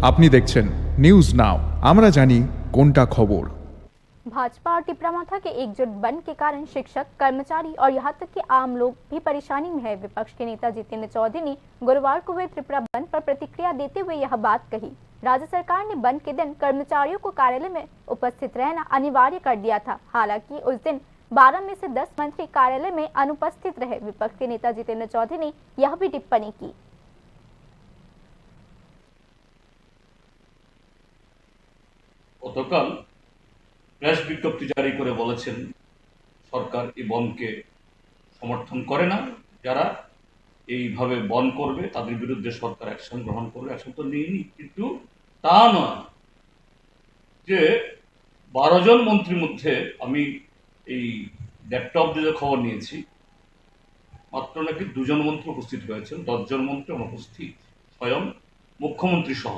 আপনি দেখছেন news now আমরা জানি কোনটা খবর। भाजपा और टिपरामाथा के एकजुट बंद के कारण शिक्षक, कर्मचारी और यहां तक कि आम लोग भी परेशानी में है। विपक्ष के नेता जितेंद्र चौधरी ने गुरुवार को हुए त्रिपुरा बंद पर प्रतिक्रिया देते हुए यह बात कही। राज्य सरकार ने बंद के दिन कर्मचारियों को कार्यालय में उपस्थित रहना अनिवार्य कर दिया था। हालांकि उस दिन 12 में से 10 मंत्री कार्यालय में अनुपस्थित रहे। विपक्ष के नेता जितेंद्र चौधरी ने यह भी टिप्पणी की। গতকাল প্রেস বিজ্ঞপ্তি জারি করে বলেছেন সরকার এই বনকে সমর্থন করে না, যারা এইভাবে বন করবে তাদের বিরুদ্ধে সরকার অ্যাকশন গ্রহণ করবে। অ্যাকশন তো নেয়নি, কিন্তু তা নয় যে 12 জন মন্ত্রীর মধ্যে আমি এই ল্যাপটপ দিয়ে খবর নিয়েছি, মাত্র নাকি 2 জন মন্ত্রী উপস্থিত হয়েছেন, 10 জন মন্ত্রী অনুপস্থিত, স্বয়ং মুখ্যমন্ত্রী সহ।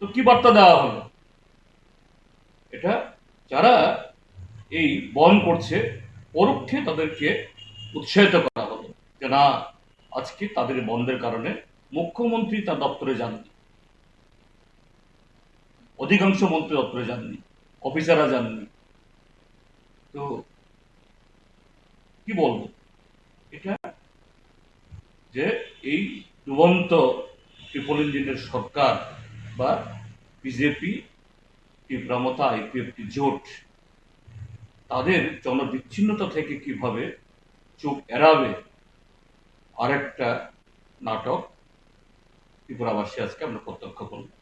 তো কি বার্তা দেওয়া হলো? এটা যারা এই বন করছে পরোক্ষে তাদেরকে উৎসাহিত করা হলো যে না, আজকে তাদের বন্ধের কারণে মুখ্যমন্ত্রী তার দপ্তরে যাননি, অধিকাংশ মন্ত্রী দপ্তরে যাননি, অফিসাররা যাননি। তো কি বলবো, এটা যে এই ডুবন্ত ট্রিপল ইঞ্জিনের সরকার বা বিজেপি, টিপরামথা, আইপিএফটি জোট তাদের জনবিচ্ছিন্নতা থেকে কিভাবে চোখ এড়াবে, আরেকটা নাটক ত্রিপুরাবাসী আজকে আমরা প্রত্যক্ষ করলাম।